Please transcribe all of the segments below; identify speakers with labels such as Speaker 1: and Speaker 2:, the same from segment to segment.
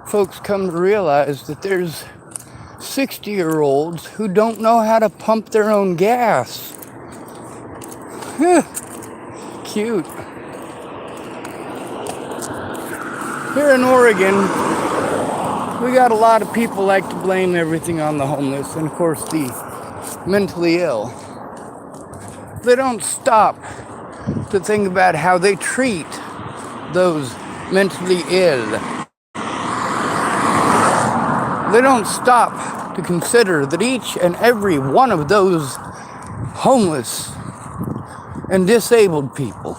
Speaker 1: folks come to realize that there's 60-year-olds who don't know how to pump their own gas. Cute. Here in Oregon, we got a lot of people like to blame everything on the homeless and, of course, the mentally ill. They don't stop to think about how they treat those mentally ill. They don't stop to consider that each and every one of those homeless and disabled people,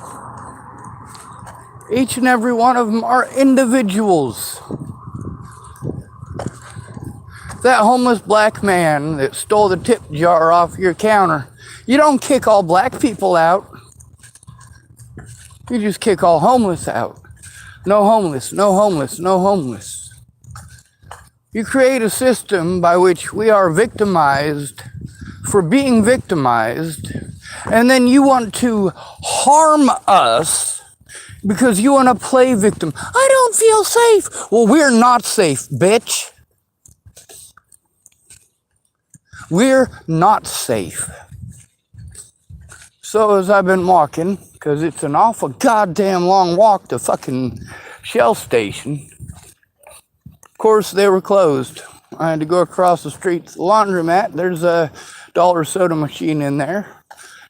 Speaker 1: each and every one of them are individuals. That homeless black man that stole the tip jar off your counter, you don't kick all black people out. You just kick all homeless out. No homeless, no homeless, no homeless. You create a system by which we are victimized for being victimized, and then you want to harm us because you want to play victim. I don't feel safe. Well, we're not safe, bitch. We're not safe. So as I've been walking, because it's an awful goddamn long walk to fucking Shell Station. Of course, they were closed. I had to go across the street to the laundromat. There's a dollar soda machine in there.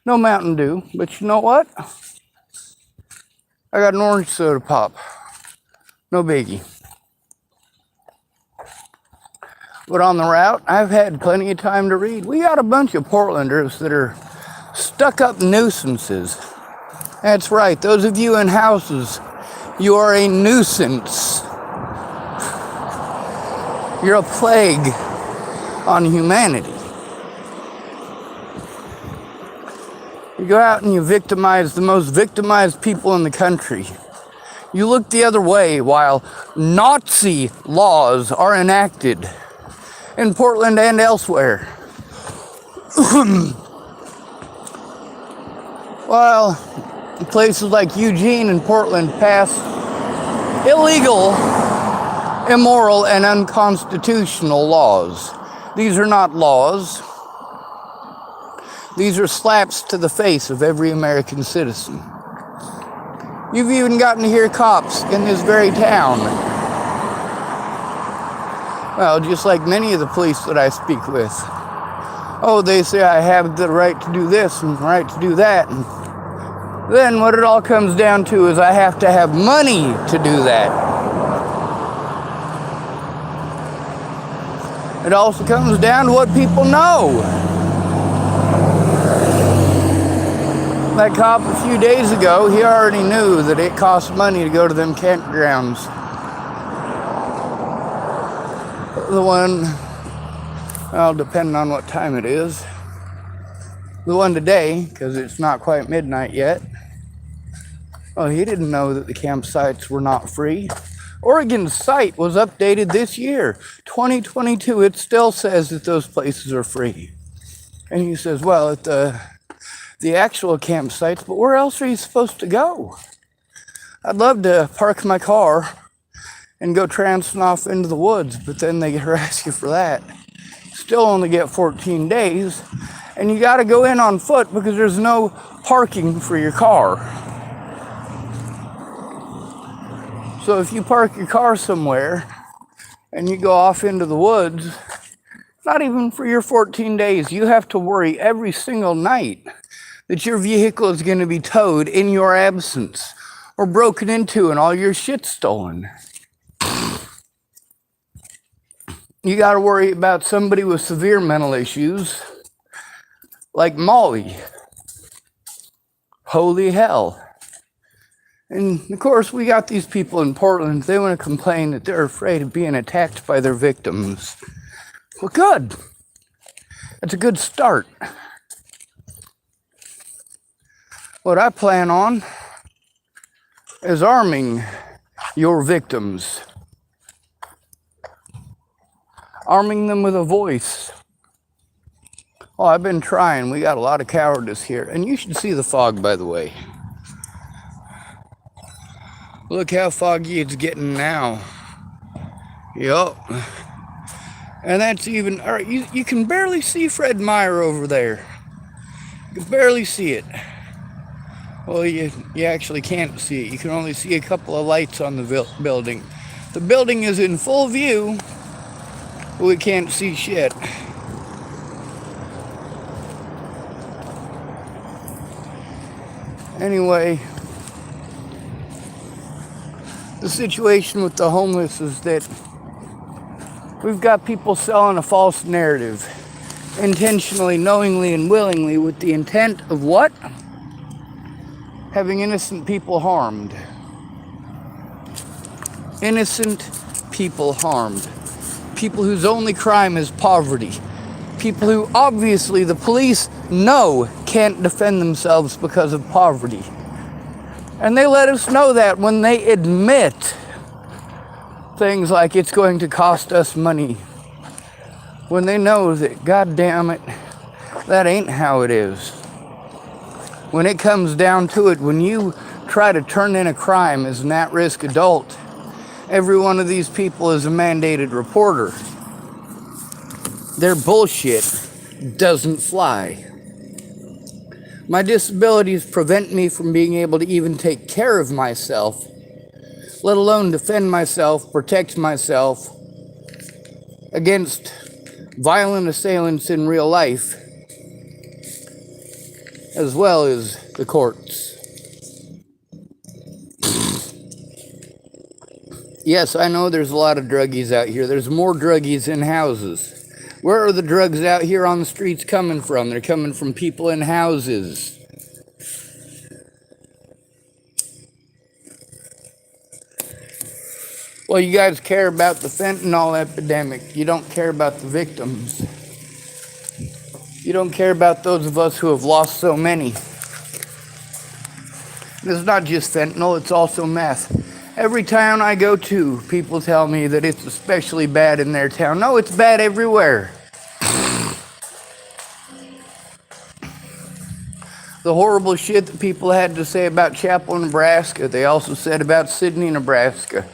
Speaker 1: No Mountain Dew, but you know what? I got an orange soda pop. No biggie. But on the route, I've had plenty of time to read. We got a bunch of Portlanders that are stuck-up nuisances. That's right. Those of you in houses, you are a nuisance. You're a plague on humanity. You go out and you victimize the most victimized people in the country. You look the other way while Nazi laws are enacted in Portland and elsewhere. While places like Eugene and Portland pass illegal, immoral, and unconstitutional laws. These are not laws. These are slaps to the face of every American citizen. You've even gotten to hear cops in this very town. Well, just like many of the police that I speak with. Oh, they say I have the right to do this and the right to do that. And then what it all comes down to is I have to have money to do that. It also comes down to what people know. That cop a few days ago, he already knew that it costs money to go to them campgrounds. The one, well, depending on what time it is. The one today, because it's not quite midnight yet. Well, he didn't know that the campsites were not free. Oregon's site was updated this year, 2022. It still says that those places are free. And he says, well, at the actual campsites, but where else are you supposed to go? I'd love to park my car and go trouncing off into the woods, but then they harass you for that. Still only get 14 days, and you got to go in on foot because there's no parking for your car. So if you park your car somewhere and you go off into the woods, not even for your 14 days, you have to worry every single night that your vehicle is going to be towed in your absence or broken into and all your shit stolen. You got to worry about somebody with severe mental issues like Molly. Holy hell. And of course, we got these people in Portland, they want to complain that they're afraid of being attacked by their victims. Well, good. That's a good start. What I plan on is arming your victims. Arming them with a voice. Oh, I've been trying. We got a lot of cowardice here. And you should see the fog, by the way. Look how foggy it's getting now. Yup. And that's even, all right, you can barely see Fred Meyer over there. You can barely see it. Well, you actually can't see it. You can only see a couple of lights on the building. The building is in full view, but we can't see shit. Anyway, the situation with the homeless is that we've got people selling a false narrative, intentionally, knowingly, and willingly, with the intent of what? Having innocent people harmed. Innocent people harmed. People whose only crime is poverty. People who obviously the police know can't defend themselves because of poverty. And they let us know that when they admit things like it's going to cost us money. When they know that, God damn it, that ain't how it is. When it comes down to it, when you try to turn in a crime as an at-risk adult, every one of these people is a mandated reporter. Their bullshit doesn't fly. My disabilities prevent me from being able to even take care of myself, let alone defend myself, protect myself against violent assailants in real life, as well as the courts. Yes, I know there's a lot of druggies out here. There's more druggies in houses. Where are the drugs out here on the streets coming from? They're coming from people in houses. Well, you guys care about the fentanyl epidemic. You don't care about the victims. You don't care about those of us who have lost so many. It's not just fentanyl, it's also meth. Every town I go to, people tell me that it's especially bad in their town. No, it's bad everywhere. The horrible shit that people had to say about Chapel, Nebraska, they also said about Sidney, Nebraska.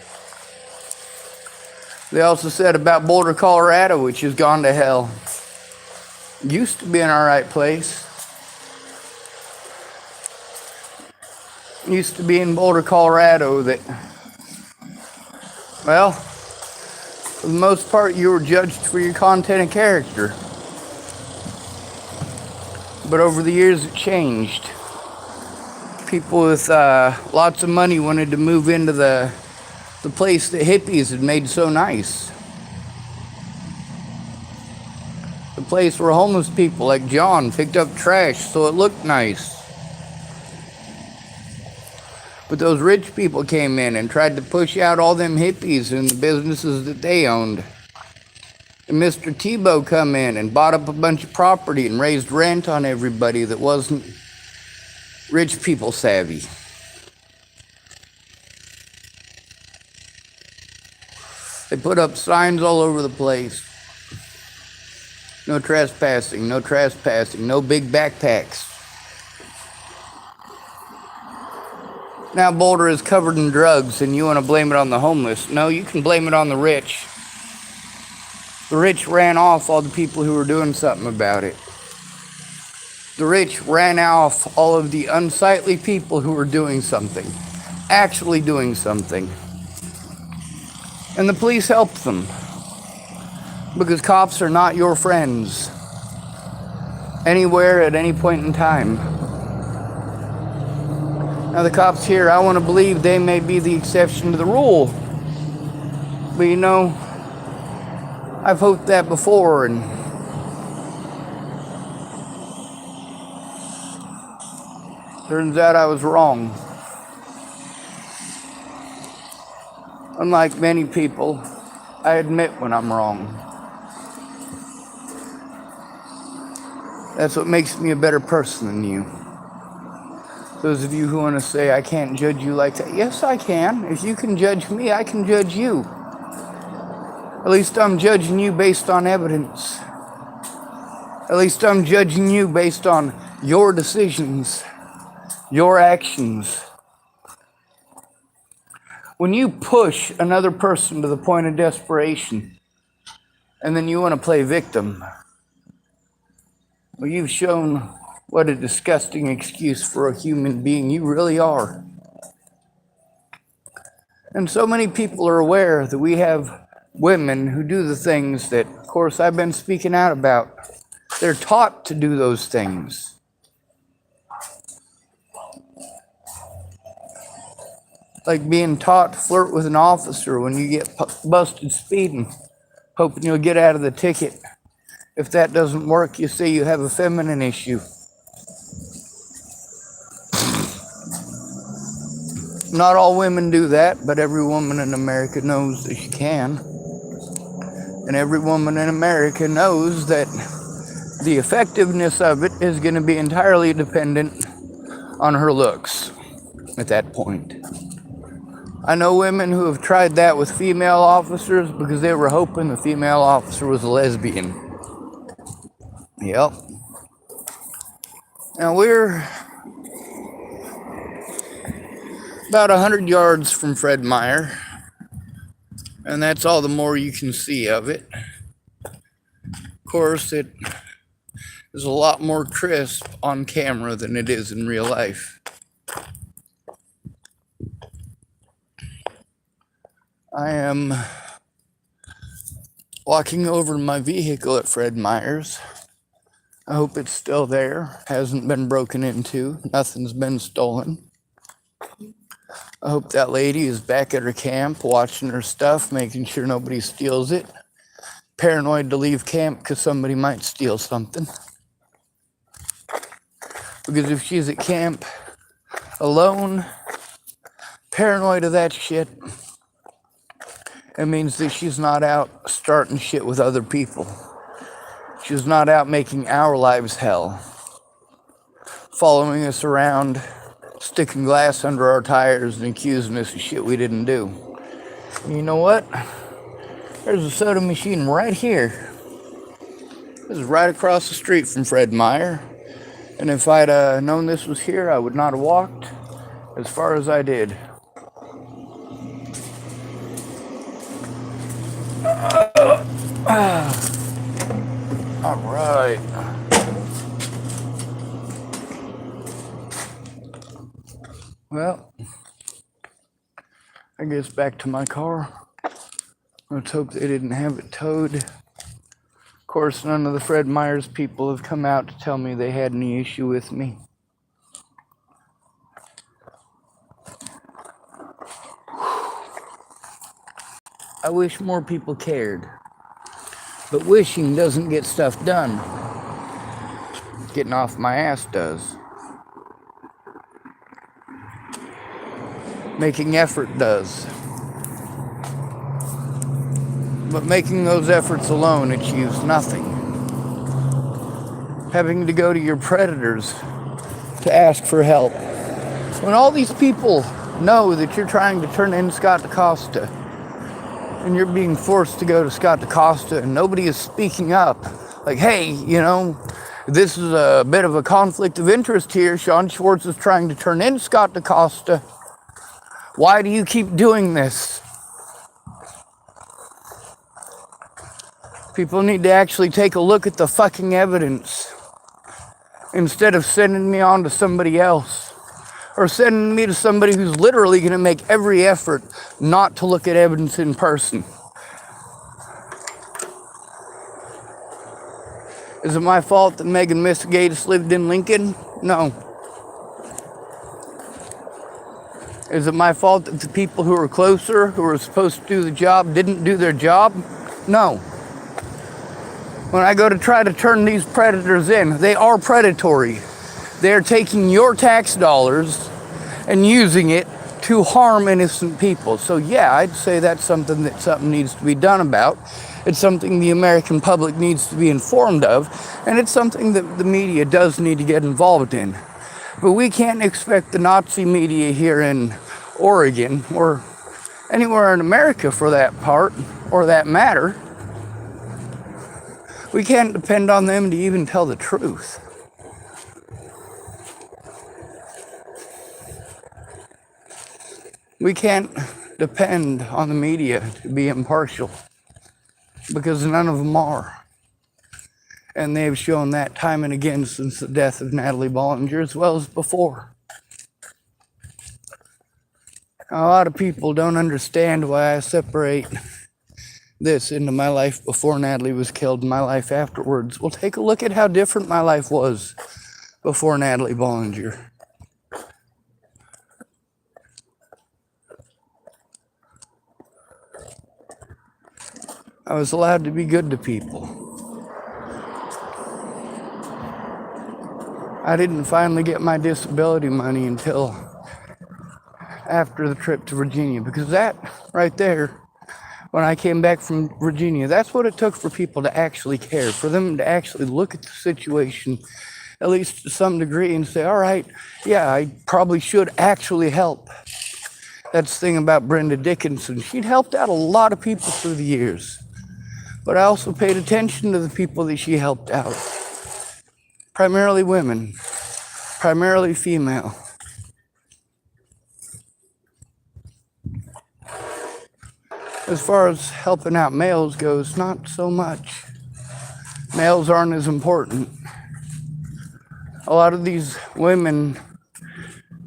Speaker 1: They also said about Boulder, Colorado, which has gone to hell. Used to be an alright place. Used to be in Boulder, Colorado that, well, for the most part, you were judged for your content and character. But over the years, it changed. People with lots of money wanted to move into the place that hippies had made so nice. The place where homeless people like John picked up trash so it looked nice. But those rich people came in and tried to push out all them hippies and the businesses that they owned. And Mr. Tebow come in and bought up a bunch of property and raised rent on everybody that wasn't rich people savvy. They put up signs all over the place. No trespassing, no trespassing, no big backpacks. Now Boulder is covered in drugs and you want to blame it on the homeless. No, you can blame it on the rich. The rich ran off all the people who were doing something about it. The rich ran off all of the unsightly people who were doing something. Actually doing something. And the police helped them. Because cops are not your friends. Anywhere, at any point in time. Now the cops here, I want to believe they may be the exception to the rule. But you know, I've hoped that before, and turns out I was wrong. Unlike many people, I admit when I'm wrong. That's what makes me a better person than you. Those of you who want to say, I can't judge you like that. Yes, I can. If you can judge me, I can judge you. At least I'm judging you based on evidence. At least I'm judging you based on your decisions, your actions. When you push another person to the point of desperation, and then you want to play victim, well, you've shown what a disgusting excuse for a human being you really are. And so many people are aware that we have women who do the things that, of course, I've been speaking out about. They're taught to do those things. Like being taught to flirt with an officer when you get busted speeding, hoping you'll get out of the ticket. If that doesn't work, you say you have a feminine issue. Not all women do that, but every woman in America knows that she can. And every woman in America knows that the effectiveness of it is going to be entirely dependent on her looks at that point. I know women who have tried that with female officers because they were hoping the female officer was a lesbian. Yep. Now we're about 100 yards from Fred Meyer, and that's all the more you can see of it. Of course, it is a lot more crisp on camera than it is in real life. I am walking over to my vehicle at Fred Meyer's. I hope it's still there, hasn't been broken into, nothing's been stolen. I hope that lady is back at her camp, watching her stuff, making sure nobody steals it. Paranoid to leave camp because somebody might steal something. Because if she's at camp alone, paranoid of that shit, it means that she's not out starting shit with other people. She's not out making our lives hell, following us around, sticking glass under our tires and accusing us of shit we didn't do. You know what? There's a soda machine right here. This is right across the street from Fred Meyer. And if I'd known this was here, I would not have walked as far as I did. All right. Well, I guess back to my car. Let's hope they didn't have it towed. Of course, none of the Fred Meyer's people have come out to tell me they had any issue with me. I wish more people cared. But wishing doesn't get stuff done. Getting off my ass does. Making effort does. But making those efforts alone achieves nothing. Having to go to your predators to ask for help. When all these people know that you're trying to turn in Scott DaCosta, and you're being forced to go to Scott DaCosta, and nobody is speaking up, like, hey, you know, this is a bit of a conflict of interest here. Sean Schwartz is trying to turn in Scott DaCosta. Why do you keep doing this? People need to actually take a look at the fucking evidence instead of sending me on to somebody else, or sending me to somebody who's literally going to make every effort not to look at evidence in person. Is it my fault that Megan Misgates lived in Lincoln? No. Is it my fault that the people who are closer, who are supposed to do the job, didn't do their job? No. When I go to try to turn these predators in, they are predatory. They're taking your tax dollars and using it to harm innocent people. So yeah, I'd say that's something needs to be done about. It's something the American public needs to be informed of, and it's something that the media does need to get involved in. But we can't expect the Nazi media here in Oregon, or anywhere in America for that part, or that matter. We can't depend on them to even tell the truth. We can't depend on the media to be impartial, because none of them are. And they've shown that time and again since the death of Natalie Bollinger, as well as before. A lot of people don't understand why I separate this into my life before Natalie was killed and my life afterwards. Well, take a look at how different my life was before Natalie Bollinger. I was allowed to be good to people. I didn't finally get my disability money until after the trip to Virginia, because that right there, when I came back from Virginia, that's what it took for people to actually care, for them to actually look at the situation, at least to some degree, and say, all right, yeah, I probably should actually help. That's the thing about Brenda Dickinson. She'd helped out a lot of people through the years, but I also paid attention to the people that she helped out. Primarily women, primarily female. As far as helping out males goes, not so much. Males aren't as important. A lot of these women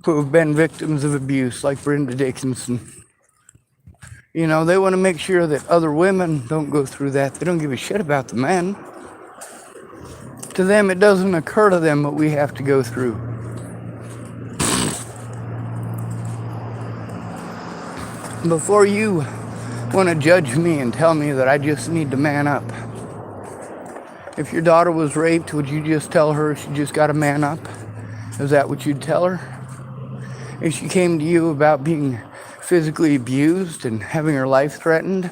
Speaker 1: who have been victims of abuse, like Brenda Dickinson, you know, they want to make sure that other women don't go through that. They don't give a shit about the men. To them, it doesn't occur to them what we have to go through. Before you want to judge me and tell me that I just need to man up, if your daughter was raped, would you just tell her she just got to man up? Is that what you'd tell her? If she came to you about being physically abused and having her life threatened,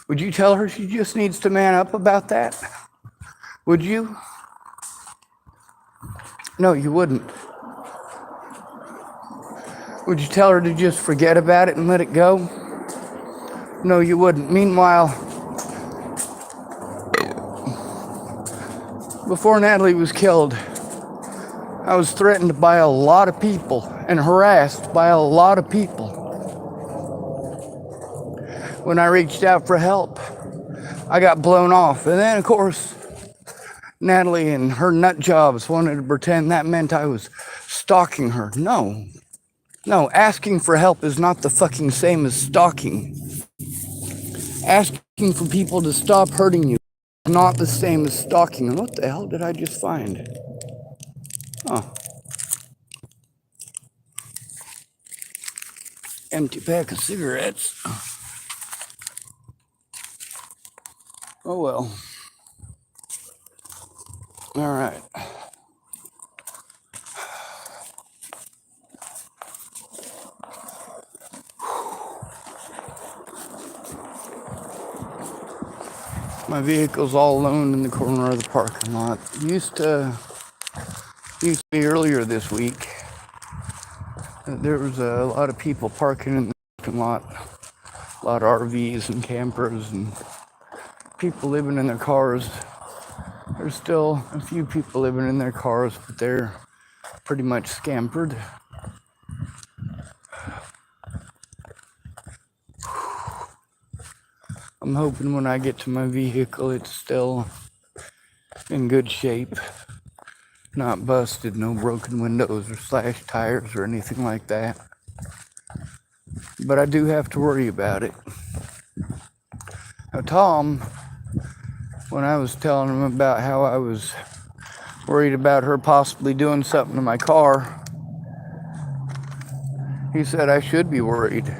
Speaker 1: would you tell her she just needs to man up about that? Would you? No, you wouldn't. Would you tell her to just forget about it and let it go? No, you wouldn't. Meanwhile, before Natalie was killed, I was threatened by a lot of people and harassed by a lot of people. When I reached out for help, I got blown off. And then, of course, Natalie and her nut jobs wanted to pretend that meant I was stalking her. No, asking for help is not the fucking same as stalking. Asking for people to stop hurting you is not the same as stalking. And what the hell did I just find? Oh. Empty pack of cigarettes. Oh well. All right. My vehicle's all alone in the corner of the parking lot. Used to be earlier this week. There was a lot of people parking in the parking lot. A lot of RVs and campers and people living in their cars. There's still a few people living in their cars, but they're pretty much scampered. I'm hoping when I get to my vehicle, it's still in good shape. Not busted, no broken windows or slashed tires or anything like that. But I do have to worry about it. Now, Tom, when I was telling him about how I was worried about her possibly doing something to my car, he said I should be worried.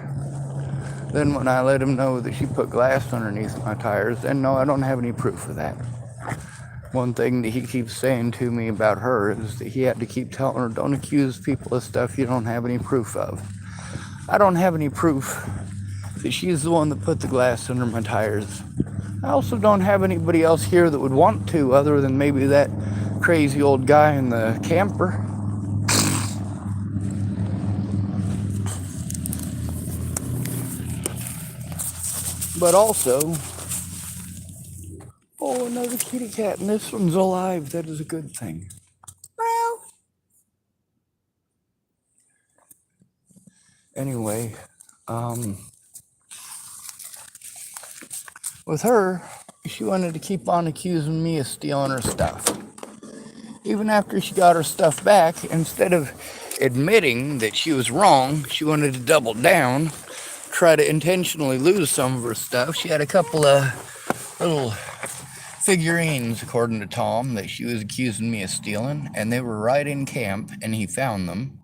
Speaker 1: Then when I let him know that she put glass underneath my tires, then no, I don't have any proof of that. One thing that he keeps saying to me about her is that he had to keep telling her, don't accuse people of stuff you don't have any proof of. I don't have any proof that she's the one that put the glass under my tires. I also don't have anybody else here that would want to, other than maybe that crazy old guy in the camper. But also, oh, another kitty cat, and this one's alive. That is a good thing. Meow. Anyway, With her, she wanted to keep on accusing me of stealing her stuff. Even after she got her stuff back, instead of admitting that she was wrong, she wanted to double down, try to intentionally lose some of her stuff. She had a couple of little figurines, according to Tom, that she was accusing me of stealing, and they were right in camp, and he found them.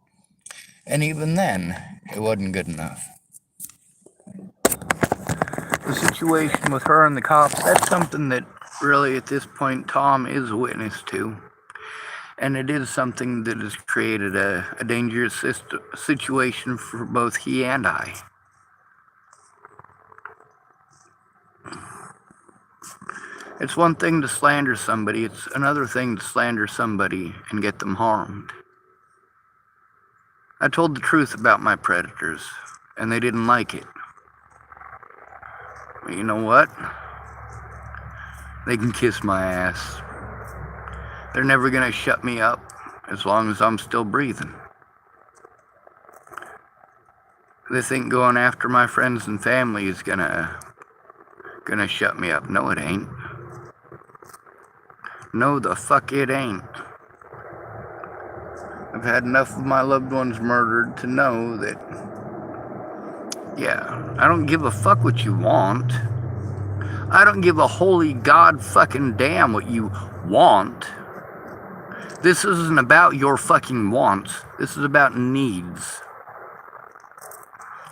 Speaker 1: And even then, it wasn't good enough. The situation with her and the cops, that's something that really at this point Tom is a witness to. And it is something that has created a dangerous situation for both he and I. It's one thing to slander somebody, it's another thing to slander somebody and get them harmed. I told the truth about my predators, and they didn't like it. But you know what? They can kiss my ass. They're never gonna shut me up as long as I'm still breathing. They think going after my friends and family is gonna shut me up. No, it ain't. No, the fuck it ain't. I've had enough of my loved ones murdered to know that, yeah, I don't give a fuck what you want. I don't give a holy god fucking damn what you want. This isn't about your fucking wants. This is about needs.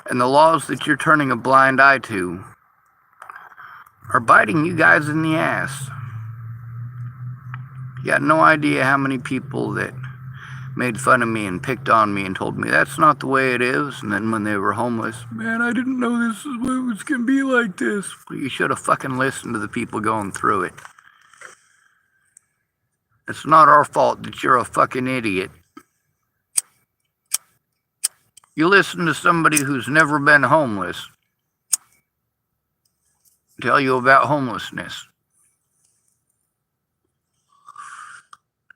Speaker 1: And the laws that you're turning a blind eye to are biting you guys in the ass. You got no idea how many people that made fun of me and picked on me and told me that's not the way it is. And then when they were homeless, man, I didn't know this is what it was going to be like this. Well, you should have fucking listened to the people going through it. It's not our fault that you're a fucking idiot. You listen to somebody who's never been homeless tell you about homelessness.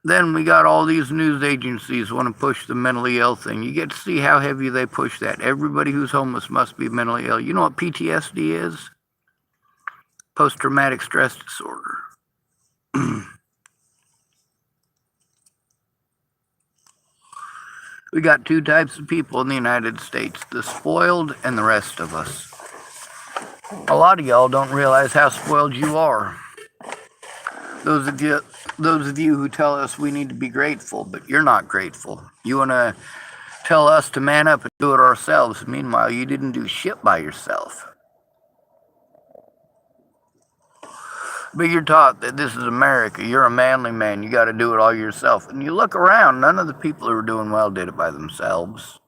Speaker 1: Then we got all these news agencies want to push the mentally ill thing. You get to see how heavy they push that. Everybody who's homeless must be mentally ill. You know what PTSD is? Post-traumatic stress disorder. We got two types of people in the United States, the spoiled and the rest of us. A lot of y'all don't realize how spoiled you are. Those of you who tell us we need to be grateful, but you're not grateful. You want to tell us to man up and do it ourselves. Meanwhile, you didn't do shit by yourself. But you're taught that this is America. You're a manly man. You got to do it all yourself. And you look around, none of the people who are doing well did it by themselves.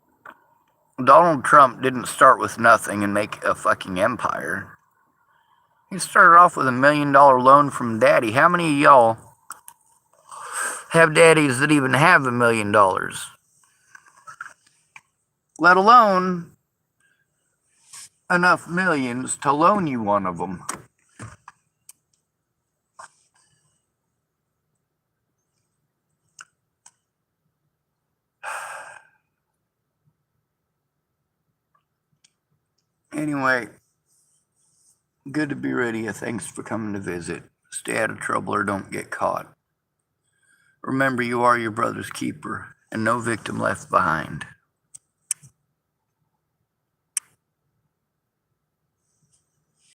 Speaker 1: Donald Trump didn't start with nothing and make a fucking empire. He started off with $1 million loan from daddy. How many of y'all have daddies that even have $1 million? Let alone enough millions to loan you one of them. Anyway, good to be with you. Thanks for coming to visit. Stay out of trouble or don't get caught. Remember, you are your brother's keeper, and no victim left behind.